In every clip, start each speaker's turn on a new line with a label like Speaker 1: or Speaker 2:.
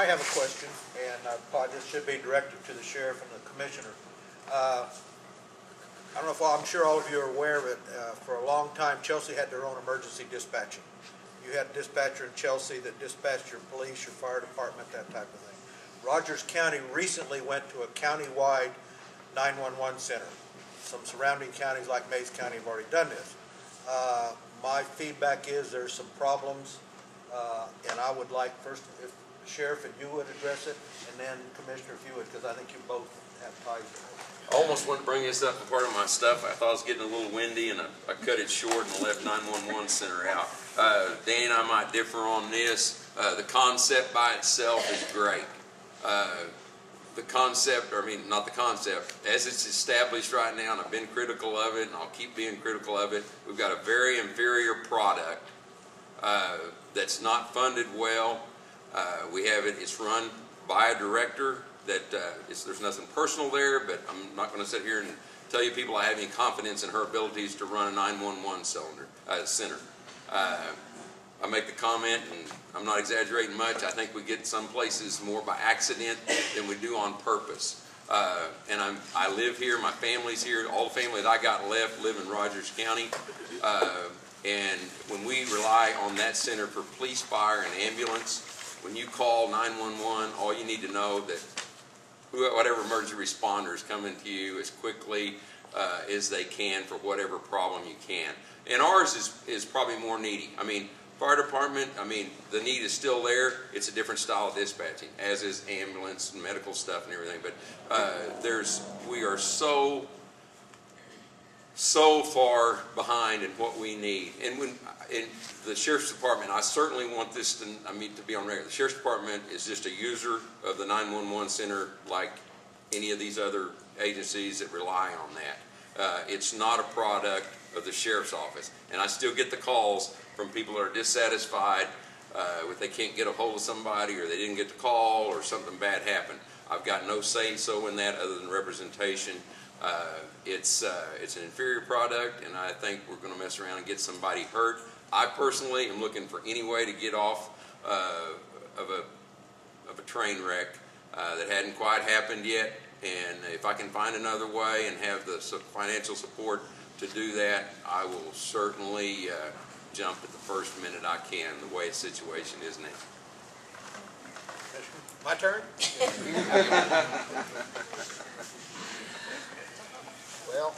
Speaker 1: I have a question, and probably this should be directed to the sheriff and the commissioner. I don't know if I'm sure all of you are aware of it. For a long time, Chelsea had their own emergency dispatching. You had a dispatcher in Chelsea that dispatched your police, your fire department, that type of thing. Rogers County recently went to a county-wide 911 center. Some surrounding counties like Mays County have already done this. My feedback is there's some problems, and I would like first, if Sheriff, if you would address it, and then Commissioner, if you would, because I think you both have ties to it.
Speaker 2: I almost wanted to bring this up as part of my stuff. I thought it was getting a little windy, and I cut it short and left 911 center out. Danny and I might differ on this. The concept by itself is great. The concept, or I mean, not the concept, as it's established right now, and I've been critical of it, and I'll keep being critical of it, we've got a very inferior product that's not funded well. We have it, it's run by a director that, there's nothing personal there, but I'm not going to sit here and tell you people I have any confidence in her abilities to run a 911 center. I make the comment, and I'm not exaggerating much, I think we get some places more by accident than we do on purpose. And I live here, my family's here, all the family that I got left live in Rogers County. And when we rely on that center for police, fire, and ambulance, when you call 911, all you need to know that whatever emergency responder is coming to you as quickly as they can for whatever problem you can. And ours is probably more needy. I mean, fire department, I mean, the need is still there. It's a different style of dispatching, as is ambulance and medical stuff and everything. But we are so far behind in what we need. And when in the Sheriff's Department, I certainly want this to be on record. The Sheriff's Department is just a user of the 911 center like any of these other agencies that rely on that. It's not a product of the Sheriff's Office. And I still get the calls from people that are dissatisfied if they can't get a hold of somebody, or they didn't get the call, or something bad happened. I've got no say-so in that other than representation. It's an inferior product, and I think we're going to mess around and get somebody hurt. I personally am looking for any way to get off of a train wreck that hadn't quite happened yet, and if I can find another way and have the financial support to do that, I will certainly jump at the first minute I can, the way the situation is now.
Speaker 1: My turn? Well,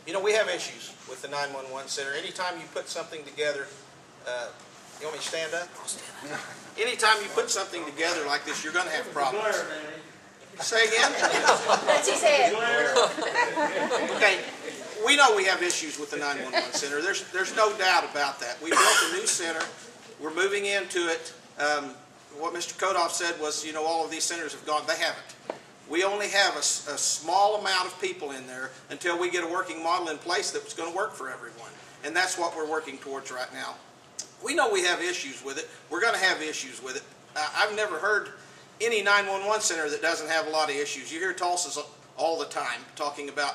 Speaker 1: you know, we have issues with the 911 center. Anytime you put something together, you want me to stand up? I'll stand up. Anytime you put something together like this, you're going to have problems. Say again?
Speaker 3: That's what he said.
Speaker 1: Okay, we know we have issues with the 911 center. There's no doubt about that. We built a new center. We're moving into it. What Mr. Kodoff said was, you know, all of these centers have gone. They haven't. We only have a small amount of people in there until we get a working model in place that's going to work for everyone. And that's what we're working towards right now. We know we have issues with it. We're going to have issues with it. I've never heard any 911 center that doesn't have a lot of issues. You hear Tulsa's all the time talking about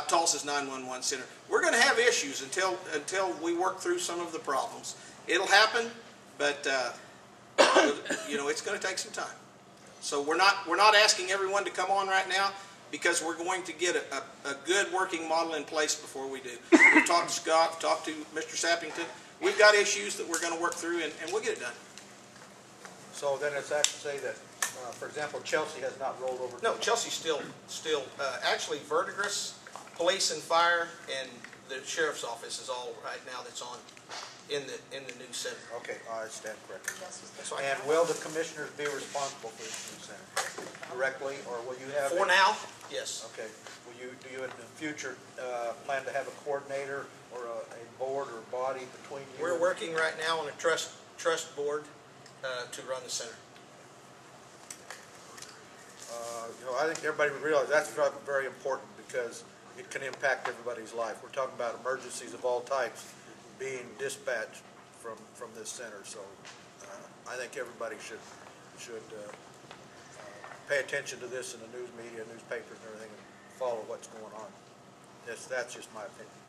Speaker 1: Tulsa's 911 center. We're going to have issues until we work through some of the problems. It'll happen, but you know, it's going to take some time. So we're not asking everyone to come on right now, because we're going to get a good working model in place before we do. We've talked to Scott, we've talked to Mr. Sappington. We've got issues that we're going to work through, and we'll get it done. So then it's actually say that, for example, Chelsea has not rolled over. No, Chelsea's still actually Verdigris, police and fire, and the sheriff's office is all right now that's on in the new center. Okay, I stand corrected. And will the commissioners be responsible for this new center directly, or will you have?
Speaker 4: For now, yes.
Speaker 1: Okay. Do you in the future plan to have a coordinator or a board or body between you?
Speaker 4: We're working right now on a trust board to run the center.
Speaker 1: You know, I think everybody would realize that's very important, because it can impact everybody's life. We're talking about emergencies of all types being dispatched from this center. So I think everybody should pay attention to this in the news media, newspapers, and everything, and follow what's going on. That's just my opinion.